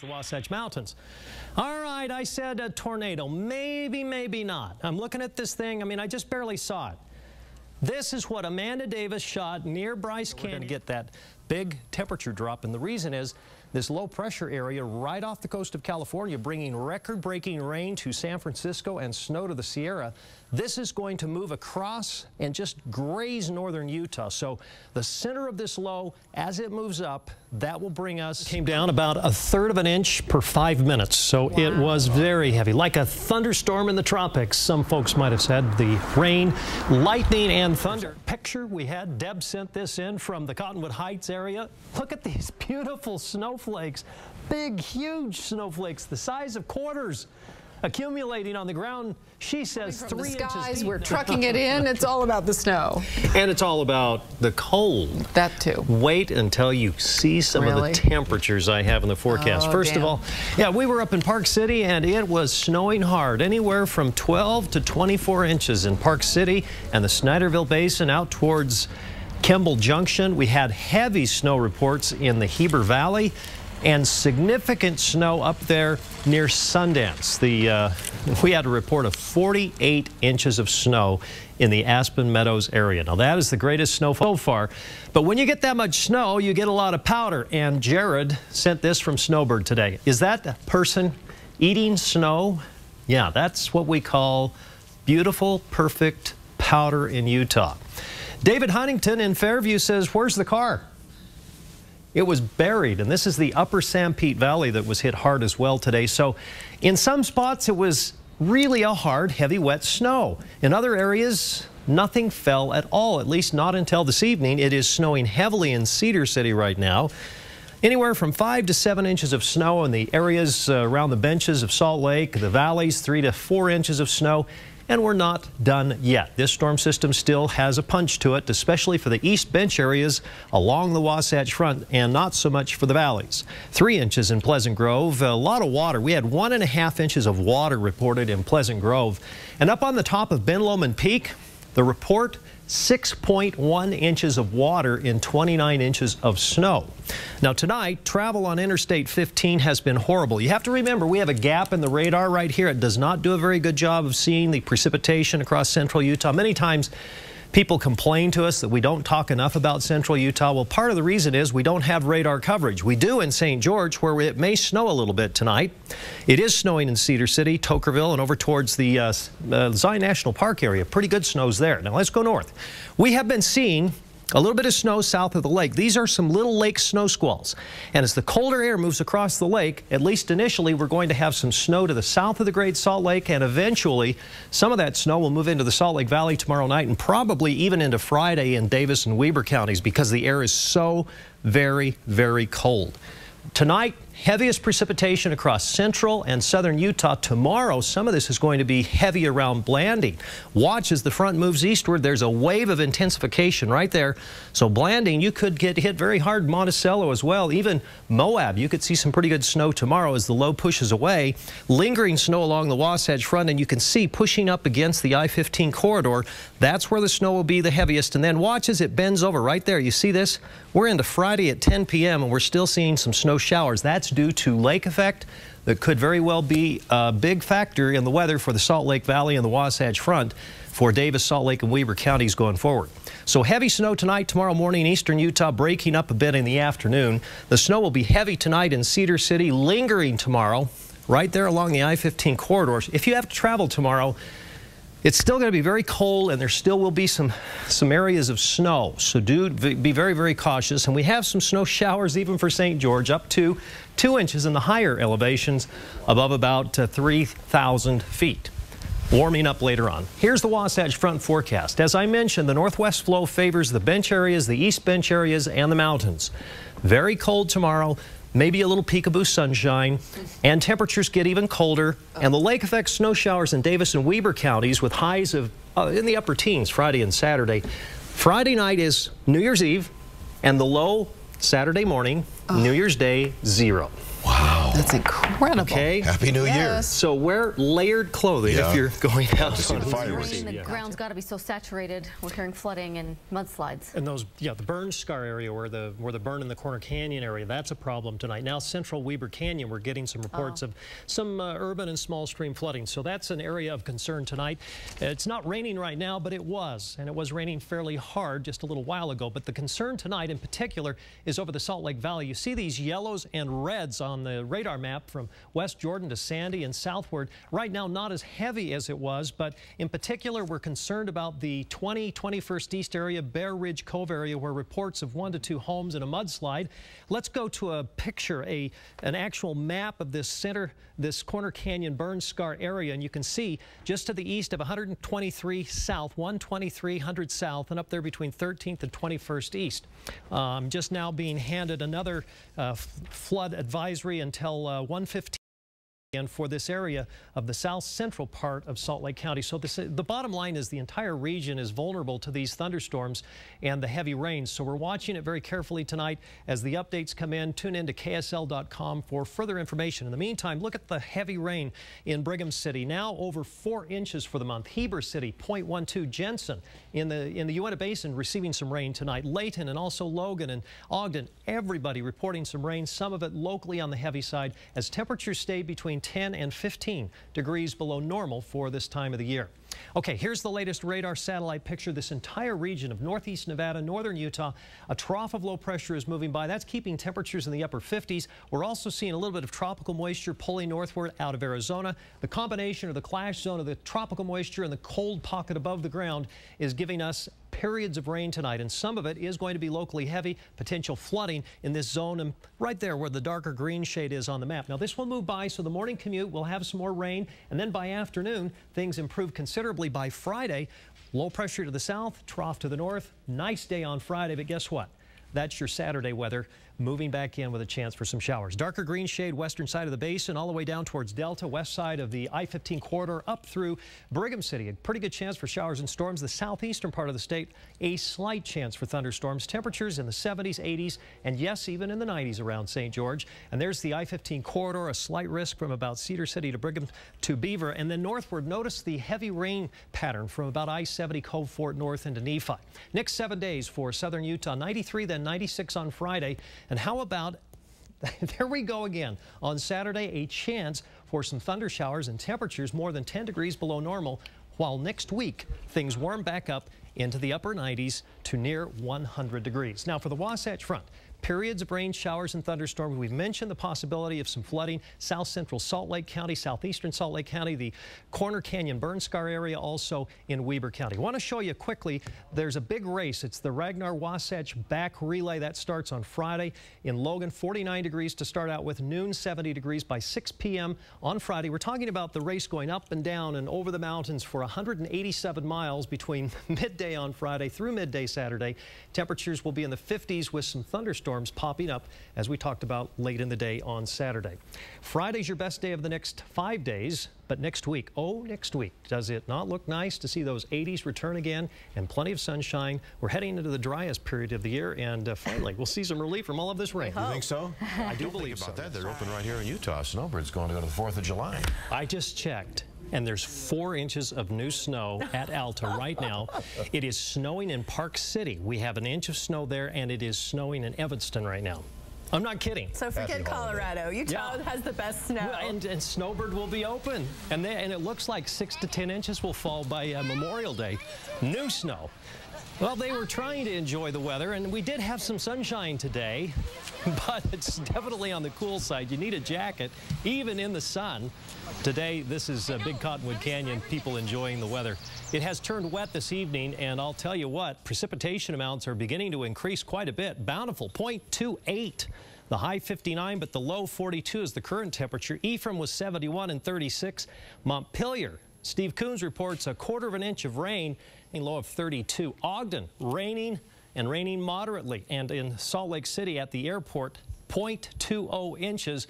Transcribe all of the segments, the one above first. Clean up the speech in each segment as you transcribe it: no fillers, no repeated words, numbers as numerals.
the Wasatch Mountains. All right, I said a tornado. Maybe, maybe not. I'm looking at this thing. I mean, I just barely saw it. This is what Amanda Davis shot near Bryce Canyon. We're going to get that big temperature drop, and the reason is this low pressure area right off the coast of California bringing record-breaking rain to San Francisco and snow to the Sierra. This is going to move across and just graze northern Utah. So the center of this low, as it moves up, that will bring us, came down about 1/3 of an inch per 5 minutes. So wow. It was very heavy, like a thunderstorm in the tropics, some folks might have said. The rain, lightning, and thunder. Picture we had, Deb sent this in from the Cottonwood Heights area. Look at these beautiful snowflakes, big, huge snowflakes, the size of quarters, accumulating on the ground. She says 3 inches deep. We're trucking it in. It's all about the snow. And it's all about the cold. That too. Wait until you see some of the temperatures I have in the forecast. First of all, yeah, we were up in Park City and it was snowing hard, anywhere from 12 to 24 inches in Park City and the Snyderville Basin out towards Kimball Junction. We had heavy snow reports in the Heber Valley and significant snow up there near Sundance. We had a report of 48 inches of snow in the Aspen Meadows area. Now that is the greatest snowfall so far, but when you get that much snow, you get a lot of powder. And Jared sent this from Snowbird today. Is that person eating snow? Yeah, that's what we call beautiful, perfect powder in Utah. David Huntington in Fairview says, where's the car? It was buried, and this is the upper Sanpete Valley that was hit hard as well today. So in some spots, it was really a hard, heavy, wet snow. In other areas, nothing fell at all, at least not until this evening. It is snowing heavily in Cedar City right now. Anywhere from 5 to 7 inches of snow in the areas around the benches of Salt Lake, the valleys, 3 to 4 inches of snow. And we're not done yet. This storm system still has a punch to it, especially for the East Bench areas along the Wasatch Front, and not so much for the valleys. 3 inches in Pleasant Grove, a lot of water. We had 1.5 inches of water reported in Pleasant Grove. And up on the top of Ben Lomond Peak, the report, 6.1 inches of water in 29 inches of snow. Now tonight, travel on Interstate 15 has been horrible. You have to remember, we have a gap in the radar right here. It does not do a very good job of seeing the precipitation across central Utah. Many times people complain to us that we don't talk enough about central Utah. Well, part of the reason is we don't have radar coverage. We do in St. George, where it may snow a little bit tonight. It is snowing in Cedar City, Tokerville, and over towards the Zion National Park area. Pretty good snows there. Now let's go north. We have been seeing a little bit of snow south of the lake. These are some little lake snow squalls. And as the colder air moves across the lake, at least initially, we're going to have some snow to the south of the Great Salt Lake, and eventually some of that snow will move into the Salt Lake Valley tomorrow night and probably even into Friday in Davis and Weber counties because the air is so very, very cold. Tonight, heaviest precipitation across central and southern Utah. Tomorrow, some of this is going to be heavy around Blanding. Watch as the front moves eastward. There's a wave of intensification right there. So Blanding, you could get hit very hard. Monticello as well. Even Moab, you could see some pretty good snow tomorrow as the low pushes away. Lingering snow along the Wasatch Front, and you can see pushing up against the I-15 corridor. That's where the snow will be the heaviest. And then watch as it bends over right there. You see this? We're into Friday at 10 p.m. and we're still seeing some snow showers. That's due to lake effect that could very well be a big factor in the weather for the Salt Lake Valley and the Wasatch Front for Davis, Salt Lake, and Weber counties going forward. So heavy snow tonight, tomorrow morning, eastern Utah, breaking up a bit in the afternoon. The snow will be heavy tonight in Cedar City, lingering tomorrow right there along the I-15 corridors. If you have to travel tomorrow, it's still going to be very cold, and there still will be some areas of snow. So do be very, very cautious. And we have some snow showers even for St. George, up to 2 inches in the higher elevations above about 3,000 feet. Warming up later on. Here's the Wasatch Front forecast. As I mentioned, the northwest flow favors the bench areas, the east bench areas, and the mountains. Very cold tomorrow. Maybe a little peekaboo sunshine, and temperatures get even colder. And the lake effect snow showers in Davis and Weber counties with highs of in the upper teens Friday and Saturday. Friday night is New Year's Eve, and the low Saturday morning, New Year's Day, 0. Wow. That's incredible. Okay. Happy New Year. So wear layered clothing if you're going out to see on the fireworks. The ground's got to be so saturated. We're hearing flooding and mudslides. And those, the burn scar area where the burn in the Corner Canyon area, that's a problem tonight. Now central Weber Canyon, we're getting some reports of some urban and small stream flooding. So that's an area of concern tonight. It's not raining right now, but it was, and it was raining fairly hard just a little while ago. But the concern tonight in particular is over the Salt Lake Valley. You see these yellows and reds on the radar map from West Jordan to Sandy and southward. Right now, not as heavy as it was, but in particular, we're concerned about the 21st East area, Bear Ridge Cove area, where reports of 1 to 2 homes in a mudslide. Let's go to a picture, an actual map of this Corner Canyon burn scar area, and you can see just to the east of 123 south, 12300 south, and up there between 13th and 21st East. Just now being handed another flood advisory until 1:15 and for this area of the south central part of Salt Lake County. So the bottom line is the entire region is vulnerable to these thunderstorms and the heavy rains. So we're watching it very carefully tonight as the updates come in. Tune in to KSL.com for further information. In the meantime, look at the heavy rain in Brigham City. Now over 4 inches for the month. Heber City, 0.12. Jensen in the Uinta Basin receiving some rain tonight. Layton and also Logan and Ogden, everybody reporting some rain, some of it locally on the heavy side as temperatures stay between 10 and 15 degrees below normal for this time of the year. Okay, here's the latest radar satellite picture. This entire region of northeast Nevada, northern Utah, a trough of low pressure is moving by. That's keeping temperatures in the upper 50s. We're also seeing a little bit of tropical moisture pulling northward out of Arizona. The combination of the clash zone of the tropical moisture and the cold pocket above the ground is giving us periods of rain tonight, and some of it is going to be locally heavy, potential flooding in this zone and right there where the darker green shade is on the map. Now this will move by, so the morning commute will have some more rain, and then by afternoon things improve considerably by Friday. Low pressure to the south, trough to the north. Nice day on Friday, but guess what? That's your Saturday weather moving back in with a chance for some showers. Darker green shade western side of the basin all the way down towards Delta, west side of the I-15 corridor up through Brigham City. A pretty good chance for showers and storms. The southeastern part of the state, a slight chance for thunderstorms. Temperatures in the 70s, 80s, and yes, even in the 90s around St. George. And there's the I-15 corridor, a slight risk from about Cedar City to Brigham to Beaver. And then northward, notice the heavy rain pattern from about I-70 Cove Fort north into Nephi. Next 7 days for southern Utah, 93, then 96 on Friday. And how about, there we go again, on Saturday, a chance for some thunder showers and temperatures more than 10 degrees below normal, while next week things warm back up into the upper 90s to near 100 degrees. Now for the Wasatch Front, periods of rain, showers, and thunderstorms. We've mentioned the possibility of some flooding. South central Salt Lake County, southeastern Salt Lake County, the Corner Canyon burn scar area, also in Weber County. I want to show you quickly, there's a big race. It's the Ragnar-Wasatch back relay. That starts on Friday in Logan. 49 degrees to start out with, noon 70 degrees by 6 p.m. on Friday. We're talking about the race going up and down and over the mountains for 187 miles between midday on Friday through midday Saturday. Temperatures will be in the 50s with some thunderstorms popping up, as we talked about late in the day on Saturday. Friday's your best day of the next 5 days, but next week, does it not look nice to see those 80s return again and plenty of sunshine? We're heading into the driest period of the year, and finally, we'll see some relief from all of this rain. You think so? I do believe so. About that, they're open right here in Utah. Snowbird's going to go to the 4th of July. I just checked, and there's 4 inches of new snow at Alta right now. It is snowing in Park City. We have an inch of snow there, and it is snowing in Evanston right now. I'm not kidding. So forget Colorado. Utah has the best snow. Well, and Snowbird will be open. And it looks like 6 to 10 inches will fall by Memorial Day. New snow. Well, they were trying to enjoy the weather, and we did have some sunshine today, but it's definitely on the cool side. You need a jacket, even in the sun. Today, this is Big Cottonwood Canyon, people enjoying the weather. It has turned wet this evening, and I'll tell you what, precipitation amounts are beginning to increase quite a bit. Bountiful, 0.28. The high 59, but the low 42 is the current temperature. Ephraim was 71 and 36. Montpelier, Steve Coons reports a 1/4 inch of rain, a low of 32. Ogden, raining and raining moderately. And in Salt Lake City at the airport, 0.20 inches.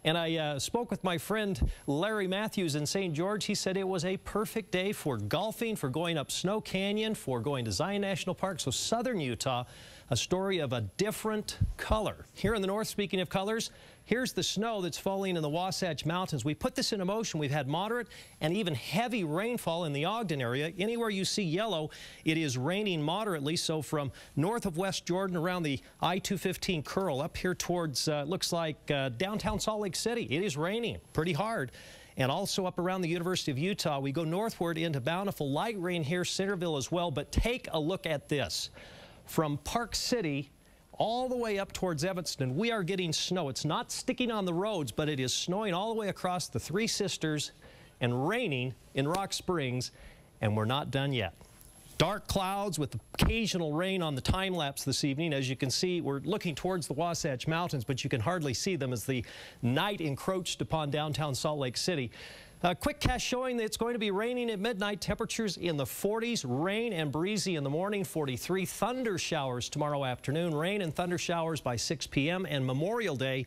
And I spoke with my friend Larry Matthews in St. George. He said it was a perfect day for golfing, for going up Snow Canyon, for going to Zion National Park. So southern Utah, a story of a different color. Here in the north, speaking of colors, here's the snow that's falling in the Wasatch Mountains. We put this into motion. We've had moderate and even heavy rainfall in the Ogden area. Anywhere you see yellow, it is raining moderately. So from north of West Jordan around the I-215 curl up here towards, looks like downtown Salt Lake City, it is raining pretty hard. And also up around the University of Utah, we go northward into Bountiful. Light rain here, Centerville as well. But take a look at this. From Park City all the way up towards Evanston, we are getting snow. It's not sticking on the roads, but it is snowing all the way across the Three Sisters and raining in Rock Springs, and we're not done yet. Dark clouds with occasional rain on the time-lapse this evening. As you can see, we're looking towards the Wasatch Mountains, but you can hardly see them as the night encroached upon downtown Salt Lake City. A quick cast showing that it's going to be raining at midnight. Temperatures in the 40s, rain and breezy in the morning, 43. Thunder showers tomorrow afternoon, rain and thunder showers by 6 p.m. and Memorial Day,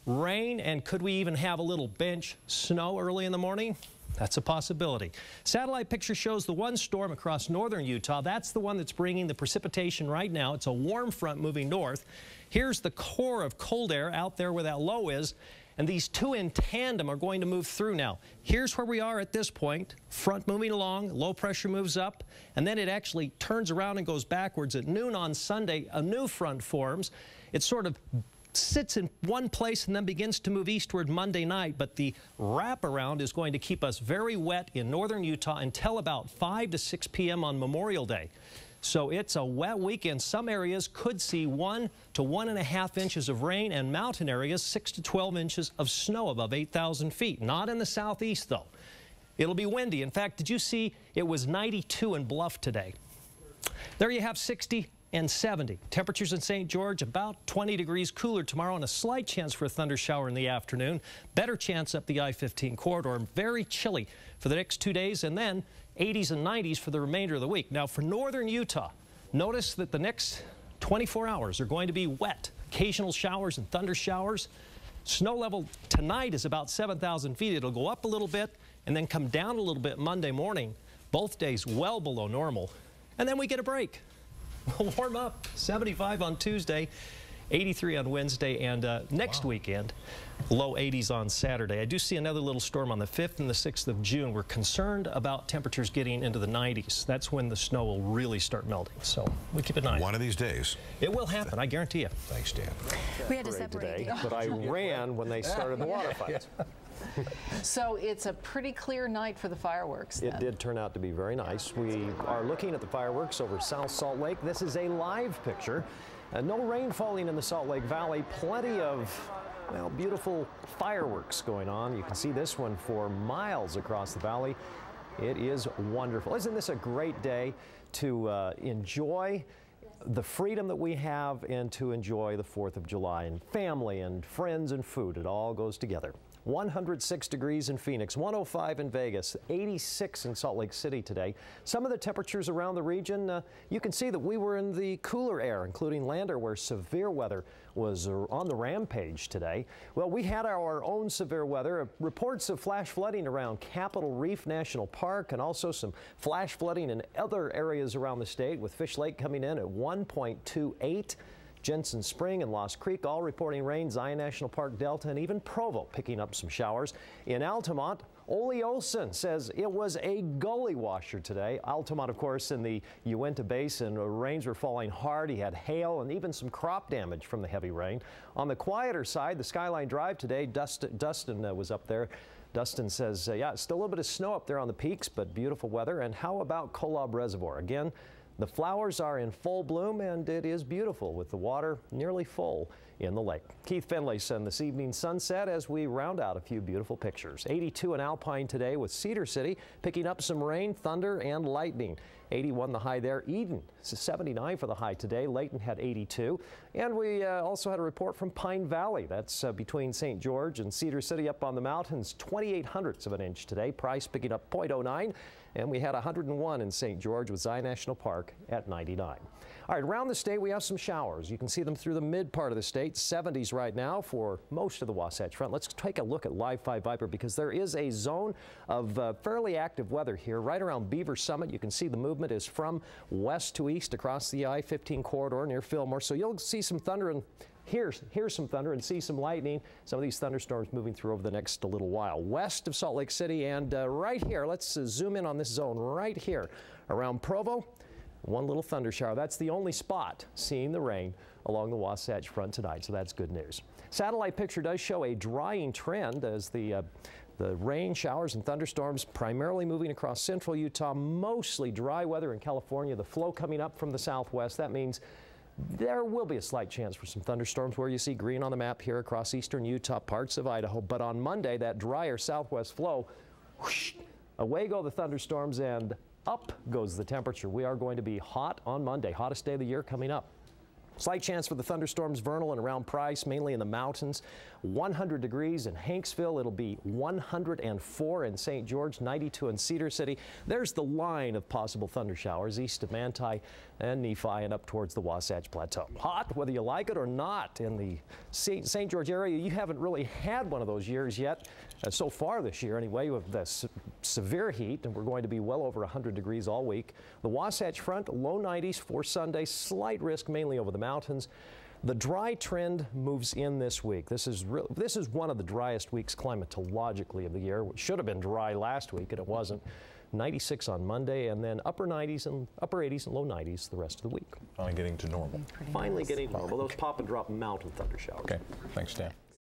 rain, and could we even have a little bench snow early in the morning? That's a possibility. Satellite picture shows the one storm across northern Utah. That's the one that's bringing the precipitation right now. It's a warm front moving north. Here's the core of cold air out there where that low is. And these two in tandem are going to move through now. Here's where we are at this point. Front moving along, low pressure moves up, and then it actually turns around and goes backwards. At noon on Sunday, a new front forms. It sort of sits in one place and then begins to move eastward Monday night, but the wraparound is going to keep us very wet in northern Utah until about 5 to 6 p.m. on Memorial Day. So it's a wet weekend. Some areas could see 1 to 1.5 inches of rain, and mountain areas 6 to 12 inches of snow above 8,000 feet. Not in the southeast, though. It'll be windy. In fact, did you see it was 92 in Bluff today? There you have 60 and 70. Temperatures in St. George about 20 degrees cooler tomorrow, and a slight chance for a thunder shower in the afternoon. Better chance up the I-15 corridor. Very chilly for the next 2 days, and then 80s and 90s for the remainder of the week. Now for northern Utah, notice that the next 24 hours are going to be wet. Occasional showers and thunder showers. Snow level tonight is about 7,000 feet. It'll go up a little bit and then come down a little bit Monday morning. Both days well below normal. And then we get a break. We'll warm up. 75 on Tuesday, 83 on Wednesday, and next weekend, low 80s on Saturday. I do see another little storm on the 5th and the 6th of June. We're concerned about temperatures getting into the 90s. That's when the snow will really start melting. So we keep an eye on it. One of these days. It will happen, I guarantee you. Thanks, Dan. We had to separate today, but I ran when they started the water fights. So it's a pretty clear night for the fireworks, then. It did turn out to be very nice. We are looking at the fireworks over South Salt Lake. This is a live picture. No rain falling in the Salt Lake Valley. Plenty of, well, beautiful fireworks going on. You can see this one for miles across the valley. It is wonderful. Isn't this a great day to enjoy the freedom that we have and to enjoy the 4th of July and family and friends and food? It all goes together. 106 degrees in Phoenix, 105 in Vegas, 86 in Salt Lake City today. Some of the temperatures around the region, you can see that we were in the cooler air, including Lander, where severe weather was on the rampage today. Well, we had our own severe weather. Reports of flash flooding around Capitol Reef National Park, and also some flash flooding in other areas around the state, with Fish Lake coming in at 1.28. Jensen Spring and Lost Creek all reporting rain. Zion National Park Delta and even Provo picking up some showers. In Altamont, Ole Olson says it was a gully washer today. Altamont, of course, in the Uinta Basin, rains were falling hard. He had hail and even some crop damage from the heavy rain. On the quieter side, the Skyline Drive today, Dustin was up there. Dustin says, yeah, still a little bit of snow up there on the peaks, but beautiful weather. And how about Kolob Reservoir? Again, the flowers are in full bloom, and it is beautiful with the water nearly full in the lake. Keith Finlayson, this evening sunset as we round out a few beautiful pictures. 82 in Alpine today with Cedar City picking up some rain, thunder, and lightning. 81 the high there. Eden, 79 for the high today. Layton had 82. And we also had a report from Pine Valley. That's between St. George and Cedar City up on the mountains. 28/100ths of an inch today. Price picking up 0.09. And we had 101 in St. George with Zion National Park at 99. All right, around the state we have some showers. You can see them through the mid part of the state. 70s right now for most of the Wasatch Front. Let's take a look at Live 5 Viper because there is a zone of fairly active weather here right around Beaver Summit. You can see the movement is from west to east across the I-15 corridor near Fillmore. So you'll see some thunder and hear some thunder and see some lightning. Some of these thunderstorms moving through over the next little while. West of Salt Lake City and right here, let's zoom in on this zone right here around Provo. One little thunder shower. That's the only spot seeing the rain along the Wasatch Front tonight, so that's good news. Satellite picture does show a drying trend as the rain, showers, and thunderstorms primarily moving across central Utah. Mostly dry weather in California. The flow coming up from the southwest. That means there will be a slight chance for some thunderstorms where you see green on the map here across eastern Utah, parts of Idaho. But on Monday, that drier southwest flow, whoosh, away go the thunderstorms and up goes the temperature. We are going to be hot on Monday, hottest day of the year coming up. Slight chance for the thunderstorms vernal and around Price, mainly in the mountains. 100 degrees in Hanksville. It'll be 104 in St. George, 92 in Cedar City. There's the line of possible thunder showers east of Manti and Nephi and up towards the Wasatch Plateau. Hot, whether you like it or not, in the St. George area. You haven't really had one of those years yet, so far this year anyway, with the severe heat, and we're going to be well over 100 degrees all week. The Wasatch Front, low 90s for Sunday. Slight risk mainly over the mountains. The dry trend moves in this week. This is one of the driest weeks climatologically of the year. It should have been dry last week, and it wasn't. 96 on Monday, and then upper 90s and upper 80s and low 90s the rest of the week. Finally getting to normal. Finally getting to normal. Those pop and drop mountain thunder showers. Okay, thanks, Dan.